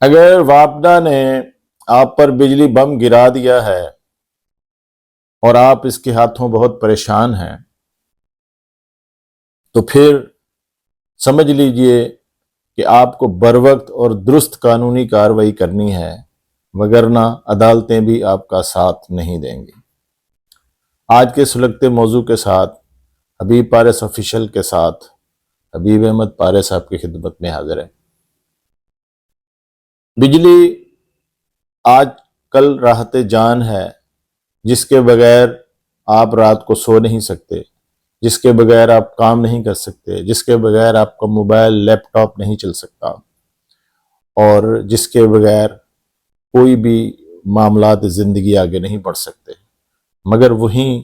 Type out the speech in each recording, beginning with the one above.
اگر وابڈا نے آپ پر بجلی بم گرا دیا ہے اور آپ اس کے ہاتھوں بہت پریشان ہیں تو پھر سمجھ لیجئے کہ آپ کو بروقت اور درست قانونی کارروائی کرنی ہے، وگرنہ عدالتیں بھی آپ کا ساتھ نہیں دیں گی۔ آج کے سلگتے موضوع کے ساتھ حبیب پارس آفیشل کے ساتھ حبیب احمد پارس صاحب کی خدمت میں حاضر ہے۔ بجلی آج کل راحت جان ہے، جس کے بغیر آپ رات کو سو نہیں سکتے، جس کے بغیر آپ کام نہیں کر سکتے، جس کے بغیر آپ کا موبائل لیپ ٹاپ نہیں چل سکتا، اور جس کے بغیر کوئی بھی معاملات زندگی آگے نہیں بڑھ سکتے۔ مگر وہیں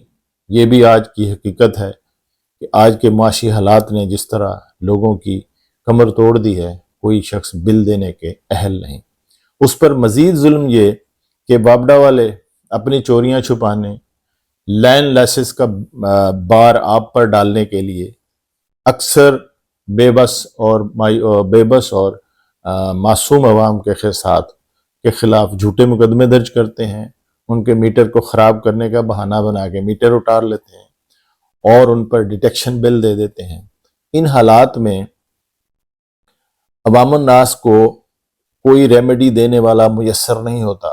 یہ بھی آج کی حقیقت ہے کہ آج کے معاشی حالات نے جس طرح لوگوں کی کمر توڑ دی ہے، کوئی شخص بل دینے کے اہل نہیں۔ اس پر مزید ظلم یہ کہ وابڈا والے اپنی چوریاں چھپانے، لینڈ لیسز کا بار آپ پر ڈالنے کے لیے اکثر بے بس اور معصوم عوام کے خلاف جھوٹے مقدمے درج کرتے ہیں، ان کے میٹر کو خراب کرنے کا بہانہ بنا کے میٹر اٹار لیتے ہیں اور ان پر ڈیٹیکشن بل دے دیتے ہیں۔ ان حالات میں عوام الناس کو کوئی ریمیڈی دینے والا میسر نہیں ہوتا۔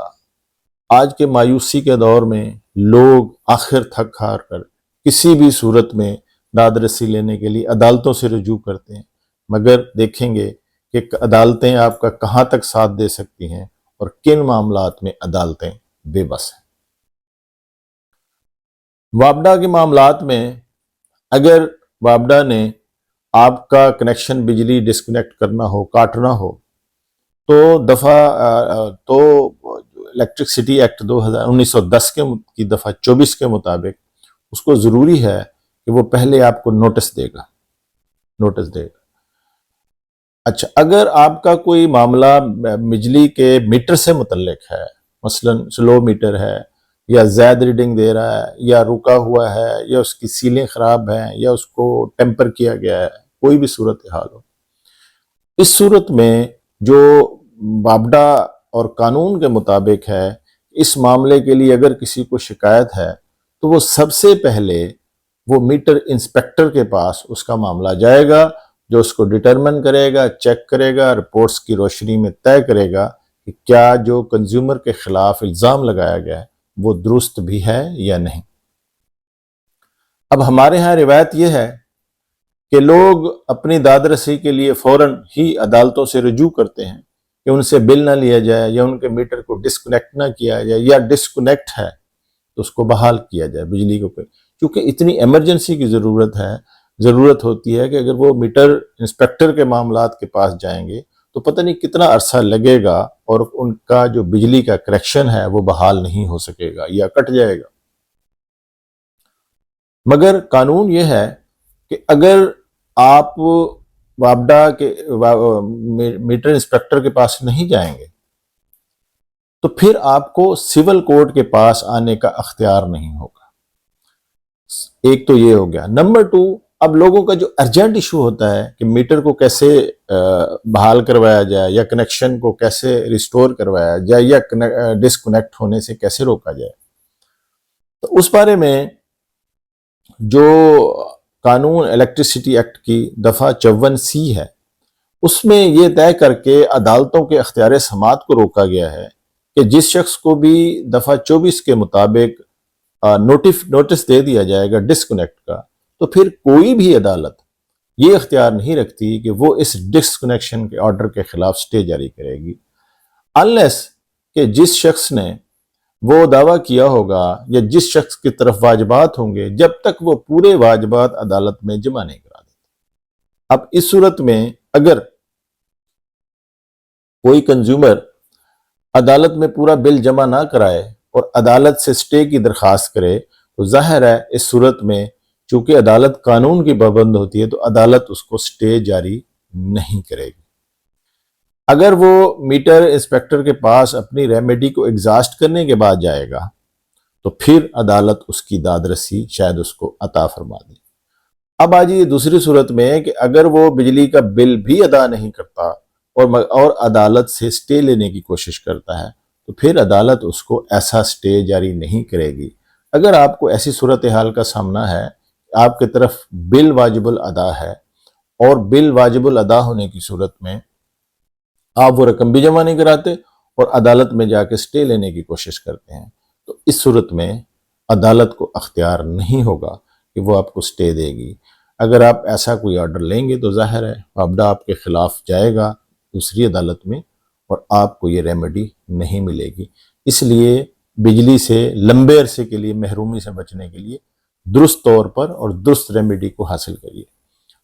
آج کے مایوسی کے دور میں لوگ آخر تھک ہار کر کسی بھی صورت میں داد رسی لینے کے لیے عدالتوں سے رجوع کرتے ہیں، مگر دیکھیں گے کہ عدالتیں آپ کا کہاں تک ساتھ دے سکتی ہیں اور کن معاملات میں عدالتیں بے بس ہیں۔ وابڈا کے معاملات میں اگر وابڈا نے آپ کا کنیکشن بجلی ڈسکنیکٹ کرنا ہو، کاٹنا ہو، تو الیکٹرکسٹی ایکٹ 1910 کی دفعہ 24 کے مطابق اس کو ضروری ہے کہ وہ پہلے آپ کو نوٹس دے گا۔ اچھا، اگر آپ کا کوئی معاملہ بجلی کے میٹر سے متعلق ہے، مثلا سلو میٹر ہے، یا زائد ریڈنگ دے رہا ہے، یا رکا ہوا ہے، یا اس کی سیلیں خراب ہیں، یا اس کو ٹیمپر کیا گیا ہے، کوئی بھی صورتحال ہو، اس صورت میں جو وابڈا اور قانون کے مطابق ہے، اس معاملے کے لیے اگر کسی کو شکایت ہے تو وہ سب سے پہلے وہ میٹر انسپیکٹر کے پاس اس کا معاملہ جائے گا، جو اس کو ڈٹرمن کرے گا، چیک کرے گا، رپورٹس کی روشنی میں طے کرے گا کہ کیا جو کنزیومر کے خلاف الزام لگایا گیا ہے وہ درست بھی ہے یا نہیں۔ اب ہمارے ہاں روایت یہ ہے کہ لوگ اپنی داد رسی کے لیے فوراً ہی عدالتوں سے رجوع کرتے ہیں کہ ان سے بل نہ لیا جائے، یا ان کے میٹر کو ڈسکنیکٹ نہ کیا جائے، یا ڈسکنیکٹ ہے تو اس کو بحال کیا جائے بجلی کو، کیونکہ اتنی ایمرجنسی کی ضرورت ہوتی ہے کہ اگر وہ میٹر انسپیکٹر کے معاملات کے پاس جائیں گے تو پتہ نہیں کتنا عرصہ لگے گا، اور ان کا جو بجلی کا کنیکشن ہے وہ بحال نہیں ہو سکے گا یا کٹ جائے گا۔ مگر قانون یہ ہے کہ اگر آپ وابڈا کے میٹر انسپیکٹر کے پاس نہیں جائیں گے تو پھر آپ کو سول کورٹ کے پاس آنے کا اختیار نہیں ہوگا۔ ایک تو یہ ہو گیا۔ نمبر 2، اب لوگوں کا جو ارجنٹ ایشو ہوتا ہے کہ میٹر کو کیسے بحال کروایا جائے، یا کنیکشن کو کیسے ریسٹور کروایا جائے، یا ڈسکنیکٹ ہونے سے کیسے روکا جائے، تو اس بارے میں جو قانون الیکٹرسٹی ایکٹ کی دفعہ 54C ہے، اس میں یہ طے کر کے عدالتوں کے اختیار سماعت کو روکا گیا ہے کہ جس شخص کو بھی دفعہ 24 کے مطابق نوٹس دے دیا جائے گا ڈسکنیکٹ کا، تو پھر کوئی بھی عدالت یہ اختیار نہیں رکھتی کہ وہ اس ڈسکنیکشن کے آرڈر کے خلاف سٹے جاری کرے گی، انلیس کہ جس شخص نے وہ دعویٰ کیا ہوگا یا جس شخص کی طرف واجبات ہوں گے، جب تک وہ پورے واجبات عدالت میں جمع نہیں کرا دیتے۔ اب اس صورت میں اگر کوئی کنزیومر عدالت میں پورا بل جمع نہ کرائے اور عدالت سے سٹے کی درخواست کرے تو ظاہر ہے اس صورت میں چونکہ عدالت قانون کی پابند ہوتی ہے تو عدالت اس کو سٹے جاری نہیں کرے گی۔ اگر وہ میٹر انسپیکٹر کے پاس اپنی ریمیڈی کو ایگزاسٹ کرنے کے بعد جائے گا تو پھر عدالت اس کی داد رسی شاید اس کو عطا فرما دے۔ اب آج یہ دوسری صورت میں کہ اگر وہ بجلی کا بل بھی ادا نہیں کرتا اور عدالت سے سٹے لینے کی کوشش کرتا ہے تو پھر عدالت اس کو ایسا سٹے جاری نہیں کرے گی۔ اگر آپ کو ایسی صورتحال کا سامنا ہے، آپ کی طرف بل واجب الادا ہے اور بل واجب الادا ہونے کی صورت میں آپ وہ رقم بھی جمع نہیں کراتے اور عدالت میں جا کے سٹے لینے کی کوشش کرتے ہیں، تو اس صورت میں عدالت کو اختیار نہیں ہوگا کہ وہ آپ کو سٹے دے گی۔ اگر آپ ایسا کوئی آرڈر لیں گے تو ظاہر ہے وابڈا آپ کے خلاف جائے گا دوسری عدالت میں اور آپ کو یہ ریمیڈی نہیں ملے گی۔ اس لیے بجلی سے لمبے عرصے کے لیے محرومی سے بچنے کے لیے درست طور پر اور درست ریمیڈی کو حاصل کریے۔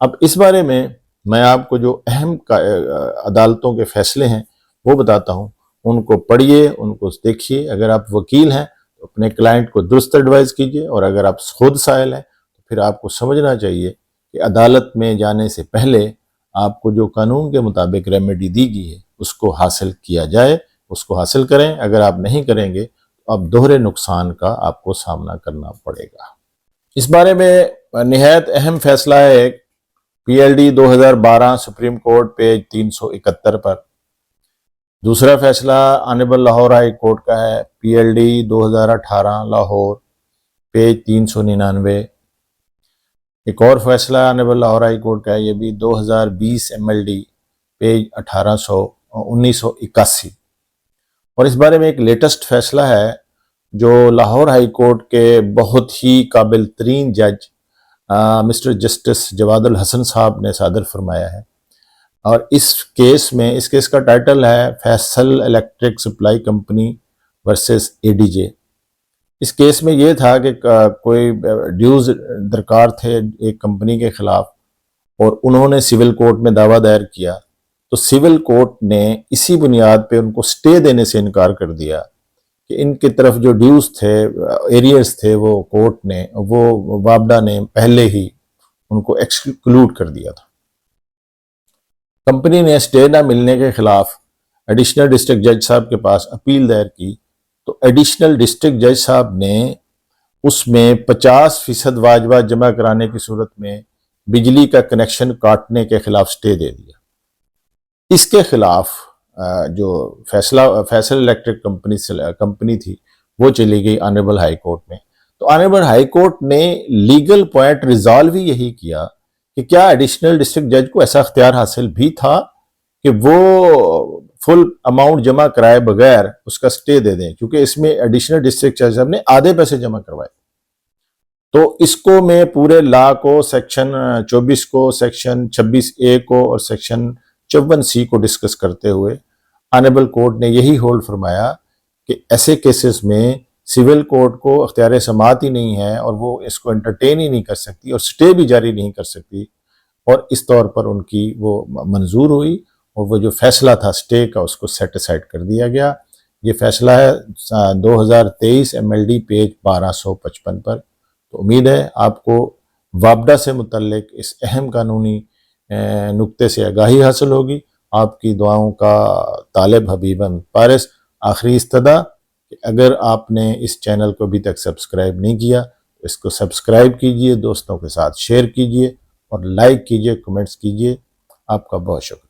اب اس بارے میں آپ کو جو اہم عدالتوں کے فیصلے ہیں وہ بتاتا ہوں، ان کو پڑھیے، ان کو دیکھیے۔ اگر آپ وکیل ہیں تو اپنے کلائنٹ کو درست ایڈوائز کیجیے، اور اگر آپ خود سائل ہیں تو پھر آپ کو سمجھنا چاہیے کہ عدالت میں جانے سے پہلے آپ کو جو قانون کے مطابق ریمیڈی دی گئی ہے اس کو حاصل کیا جائے، اس کو حاصل کریں۔ اگر آپ نہیں کریں گے تو اب دوہرے نقصان کا آپ کو سامنا کرنا پڑے گا۔ اس بارے میں نہایت اہم فیصلہ ہے ایک P L D 2012 supreme court page 371 پر۔ دوسرا فیصلہ آنریبل لاہور ہائی کورٹ کا ہے P L D 2018 Lahore page 399۔ ایک اور فیصلہ آنریبل لاہور ہائی کورٹ کا ہے، یہ بھی 2020 ایم ایل ڈی پیج 1981۔ اور اس بارے میں ایک لیٹسٹ فیصلہ ہے جو لاہور ہائی کورٹ کے بہت ہی قابل ترین جج مسٹر جسٹس جواد الحسن صاحب نے صادر فرمایا ہے، اور اس کیس کا ٹائٹل ہے Faisal Electric Supply Company versus A D J. اس کیس میں یہ تھا کہ کوئی ڈیوز درکار تھے ایک کمپنی کے خلاف، اور انہوں نے سول کورٹ میں دعویٰ دائر کیا، تو سول کورٹ نے اسی بنیاد پہ ان کو سٹے دینے سے انکار کر دیا کہ ان کی طرف جو ڈیوز تھے، ایریئرز تھے، وہ کورٹ نے، وہ وابڈا نے پہلے ہی ان کو ایکسکلوڈ کر دیا تھا۔ کمپنی نے سٹے نہ ملنے کے خلاف ایڈیشنل ڈسٹرکٹ جج صاحب کے پاس اپیل دائر کی، تو ایڈیشنل ڈسٹرکٹ جج صاحب نے اس میں 50% واجبات جمع کرانے کی صورت میں بجلی کا کنیکشن کاٹنے کے خلاف سٹے دے دیا۔ اس کے خلاف جو فیصل الیکٹرک کمپنی تھی وہ چلی گئی آنریبل ہائی کورٹ میں۔ تو آنریبل ہائی کورٹ نے لیگل پوائنٹ ریزالو ہی یہی کیا کہ کیا ایڈیشنل ڈسٹرکٹ جج کو ایسا اختیار حاصل بھی تھا کہ وہ فل اماؤنٹ جمع کرائے بغیر اس کا سٹے دے دیں، کیونکہ اس میں ایڈیشنل ڈسٹرکٹ جج صاحب نے آدھے پیسے جمع کروائے۔ تو اس کو میں پورے لا کو، سیکشن 24 کو، سیکشن 26A کو اور سیکشن 54C کو ڈسکس کرتے ہوئے آنریبل کورٹ نے یہی ہولڈ فرمایا کہ ایسے کیسز میں سول کورٹ کو اختیار سماعت ہی نہیں ہے، اور وہ اس کو انٹرٹین ہی نہیں کر سکتی اور سٹے بھی جاری نہیں کر سکتی، اور اس طور پر ان کی وہ منظور ہوئی، اور وہ جو فیصلہ تھا سٹے کا اس کو سیٹ اسائڈ کر دیا گیا۔ یہ فیصلہ ہے 2023 ایم ایل ڈی پیج 1255 پر۔ تو امید ہے آپ کو وابڈا سے متعلق اس اہم قانونی نقطے سے آگاہی حاصل ہوگی۔ آپ کی دعاؤں کا طالب حبیب احمد پارس۔ آخری استدعا کہ اگر آپ نے اس چینل کو ابھی تک سبسکرائب نہیں کیا تو اس کو سبسکرائب کیجئے، دوستوں کے ساتھ شیئر کیجئے اور لائک کیجئے، کمنٹس کیجئے۔ آپ کا بہت شکریہ۔